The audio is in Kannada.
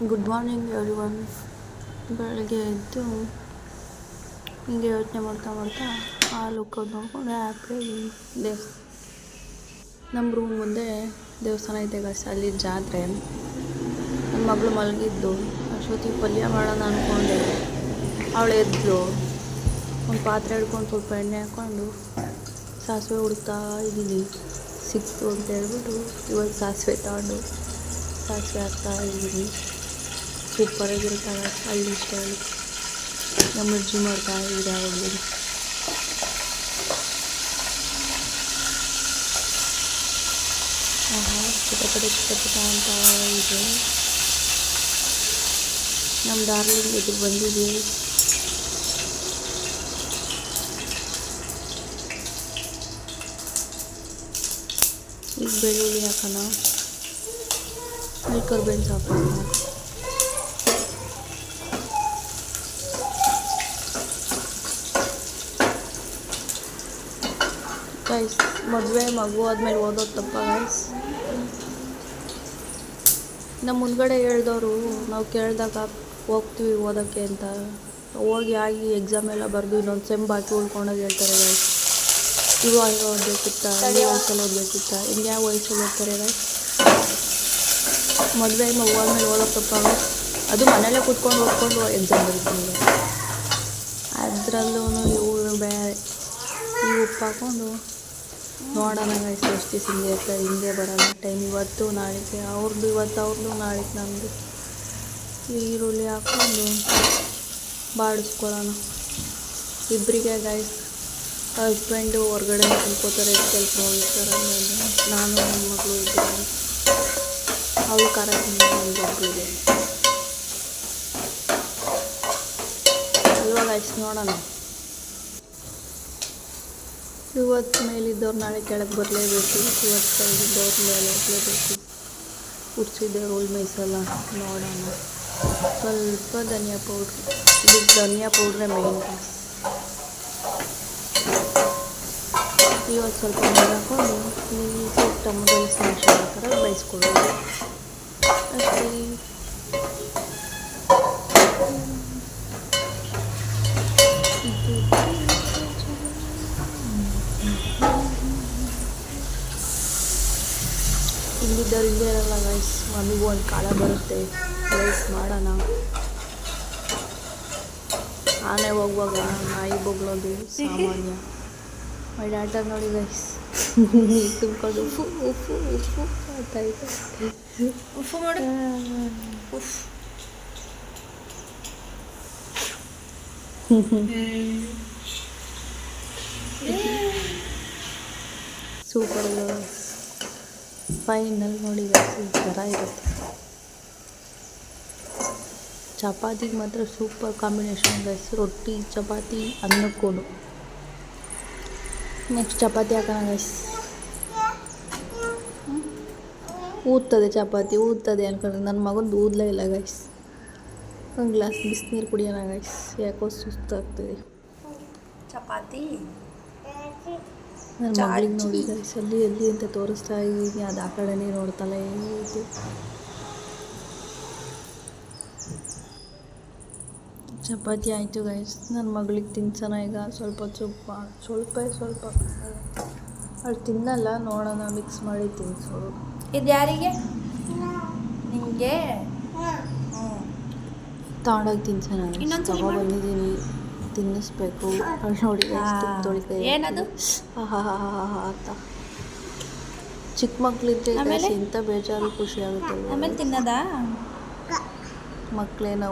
Good morning everyone. ಬೆಳಗ್ಗೆ ಎದ್ದು ಹಿಂಗೆ ಯೋಚನೆ ಮಾಡ್ತಾ ಹಾಲು ಉಕ್ಕೋದು ನೋಡ್ಕೊಂಡು ಹ್ಯಾಪಿಯಾಗಿ ನಮ್ಮ ರೂಮ್ ಮುಂದೆ ದೇವಸ್ಥಾನ ಐತೆ ಗೈಸ್. ಅಲ್ಲಿ ಜಾತ್ರೆ. ನನ್ನ ಮಗಳು ಮಲಗಿದ್ದು ಅಷ್ಟೊತ್ತಿಗೆ ಪಲ್ಯ ಮಾಡೋಣ ಅಂದ್ಕೊಂಡೆ. ಅವಳು ಎದ್ದು ಒಂದು ಪಾತ್ರೆ ಹಿಡ್ಕೊಂಡು ಸ್ವಲ್ಪ ಎಣ್ಣೆ ಹಾಕ್ಕೊಂಡು ಸಾಸಿವೆ ಹುಡುಕ್ತಾ ಇದ್ದೀನಿ. ಸಿಕ್ತು ಅಂತ ಹೇಳ್ಬಿಟ್ಟು ಇವಾಗ ಸಾಸಿವೆ ತಗೊಂಡು ಸಾಸಿವೆ ಹಾಕ್ತಾ ಇದ್ದೀನಿ. ಸೂಪರಾಗಿರುತ್ತವೆ ಹಳ್ಳಿ ಸ್ಟೈಲ್. ನಮ್ಮ ಅಜ್ಜಿ ಮಾಡ್ತಾ ಇದ್ದೀವಿ ಯಾವಾಗಲೂ. ಚಿಟಪಟ ಅಂತ ಇದೆ. ನಮ್ಮ ಡಾರ್ಲಿಂಗ್ ಎದುರು ಬಂದಿದ್ದೀವಿ. ಈಗ ಬೆಳ್ಳುಳ್ಳಿ ಹಾಕೋಣ, ಅಲ್ಲಿ ಕರ್ಬೇವಿನ ಸೊಪ್ಪು ಹಾಕೋಣ. ಗೈಸ್, ಮದುವೆ ಮಗು ಆದಮೇಲೆ ಓದೋದು ತಪ್ಪ ಗೈಸ್. ನಮ್ಮ ಮುಂದ್ಗಡೆ ಹೇಳ್ದವರು ನಾವು ಕೇಳಿದಾಗ ಹೋಗ್ತೀವಿ ಓದೋಕ್ಕೆ ಅಂತ ಹೋಗಿ ಆಗಿ ಎಕ್ಸಾಮ್ ಎಲ್ಲ ಬರೆದು ಇನ್ನೊಂದು ಸೆಮ್ ಬಾಕಿ ಉಳ್ಕೊಂಡಾಗ ಹೇಳ್ತಾರೆ ಗೈಸ್, ಇವಾಗ ಓದಬೇಕಿತ್ತ, ಈ ವಯಸ್ಸಲ್ಲಿ ಓದಬೇಕಿತ್ತ, ಇನ್ಯಾವ ವಯಸ್ಸಲ್ಲಿ ಓದ್ತಾರೆ ಗೈಸ್. ಮದುವೆ ಮಗು ಆದಮೇಲೆ ಓದೋದು ತಪ್ಪ ಗೈಸ್. ಅದು ಮನೆಯಲ್ಲೇ ಕೂತ್ಕೊಂಡು ಓದ್ಕೊಂಡು ಎಕ್ಸಾಮ್ ಬರೀತೀನಿ. ಅದರಲ್ಲೂ ಇವು ಬೇರೆ ಈ ಉಪ್ಪು ಹಾಕ್ಕೊಂಡು ನೋಡೋಣ ಗೈಸ್ ಎಷ್ಟು ದಿವಸ ಹಿಂಗೆ ಇರ್ತಾರೆ. ಹಿಂಗೆ ಬರೋಲ್ಲ ಟೈಮ್. ಇವತ್ತು ನಾಳೆಗೆ ಅವ್ರದ್ದು, ಇವತ್ತು ಅವ್ರದ್ದು, ನಾಳೆಗೆ ನಮ್ಮದು. ಈರುಳ್ಳಿ ಹಾಕ್ಕೊಂಡು ಬಾಡಿಸ್ಕೊಳ್ಳೋಣ ಇಬ್ಬರಿಗೆ ಗೈಸ್. ಹಸ್ಬೆಂಡು ಹೊರಗಡೆ ತಿನ್ಕೋತಾರೆ, ಕೆಲಸ ಹೋಗಿರ್ತಾರೆ. ನಾನು ನನ್ನ ಮಗಳು ಇದ್ದೀವಿ. ಅವಳು ಖಾರ ತಿನ್ನೋದು ಇದೆ ಅಲ್ವಾ ಗೈಸ್. ನೋಡೋಣ. ಇವತ್ತು ಮೇಲಿದ್ದವ್ರು ನಾಳೆ ಕೆಳಗೆ ಬರಲೇಬೇಕು. ಇವತ್ತು ಕೆಳಗಿದ್ದವ್ರು ಮೇಲೆ ಹೋಗಲೇಬೇಕು. ಉಡ್ಸಿದ್ದೇವ್ರು ಉಳ್ ಮೇಯ್ಸಲ್ಲ. ನೋಡೋಣ. ಸ್ವಲ್ಪ ಧನಿಯಾ ಪೌಡ್ರ್. ಇದು ಧನಿಯಾ ಪೌಡ್ರೇ ಮೇಯ್ನ್. ಇವತ್ತು ಸ್ವಲ್ಪ ನೀರು ಹಾಕ್ಕೊಂಡು ನೀಟಾಗಿ ಟೊಮೊಟೊ ಸ್ಮ್ಯಾಶ್ ಆಗೋ ಥರ ಬೇಯಿಸ್ಕೊಳ್ಳೋದು ಅಷ್ಟೇ. ಇಲ್ಲಿದ್ದವ್ರು ಹಿಂದೆ ಇರಲ್ಲ ಗೈಸ್. ನಮಗೂ ಒಂದು ಕಾಲ ಬರುತ್ತೆ ರೈಸ್ ಮಾಡೋಣ. ಆನೆ ಹೋಗುವಾಗ ನಾಯಿ ಬೊಗಳೋದು ಸಾಮಾನ್ಯ. ಮೈ ಡಾಟರ್ ನೋಡಿ ಗೈಸ್, ನೀರು ತುಂಬ್ಕೊಂಡು ಉಫು ಉಫು ಉಫು ಅಂತ ಇದೆ. ಉಫು ಮಾಡು. ಉಫ್ ಸೂಪರ್ ಅಲ್ಲ. ಫೈನಲ್ ನೋಡಿ ಗೈಸ್, ಈ ಥರ ಇರುತ್ತೆ. ಚಪಾತಿಗೆ ಮಾತ್ರ ಸೂಪರ್ ಕಾಂಬಿನೇಷನ್ ಗೈಸ್. ರೊಟ್ಟಿ ಚಪಾತಿ ಅನ್ನಕ್ಕೂ. ನೆಕ್ಸ್ಟ್ ಚಪಾತಿ ಹಾಕೋಣ ಗೈಸ್. ಊದ್ತದೆ ಚಪಾತಿ, ಊದ್ತದೆ ಅನ್ಕೊಂಡ್ರೆ ನನ್ನ ಮಗಂದು ಊದಲೇ ಇಲ್ಲ ಗೈಸ್. ಒಂದು ಗ್ಲಾಸ್ ಬಿಸಿನೀರು ಕುಡಿಯೋಣ ಗೈಸ್, ಯಾಕೋ ಸುಸ್ತಾಗ್ತದೆ. ಚಪಾತಿ ನನ್ನ ಮಗಳಿಗೆ ನೋಡಿ ಗೈಸ್, ಅಲ್ಲಿ ಎಲ್ಲಿ ಅಂತ ತೋರಿಸ್ತಾ ಇದ್ದೀನಿ. ಅದು ಆ ಕಡೆನೇ ನೋಡ್ತಾಳೆ ಇದು. ಚಪಾತಿ ಆಯಿತು ಗೈಸ್. ನನ್ನ ಮಗಳಿಗೆ ತಿನ್ಸೋಣ ಈಗ. ಸ್ವಲ್ಪ ಅವಳು ತಿನ್ನಲ್ಲ. ನೋಡೋಣ, ಮಿಕ್ಸ್ ಮಾಡಿ ತಿನ್ಸೋದು. ಇದು ಯಾರಿಗೆ? ನಿಮಗೆ ತಗೊಂಡೋಗಿ ತಿನ್ಸೋಣ. ತಗೊಬಂದಿದ್ದೀನಿ, ತಿನ್ನಿಸ್ಬೇಕು. ಅವಳು ನೋಡಿ ತೊಳಿಕೈ ಏನದು ಅಂತ. ಚಿಕ್ಕ ಮಕ್ಕಳಿದ್ರೆ ಇಂಥ ಬೇಜಾರು ಖುಷಿ ಆಗುತ್ತೆ. ಆಮೇಲೆ ತಿನ್ನೋದಾ? ಮಕ್ಕಳೇನೋ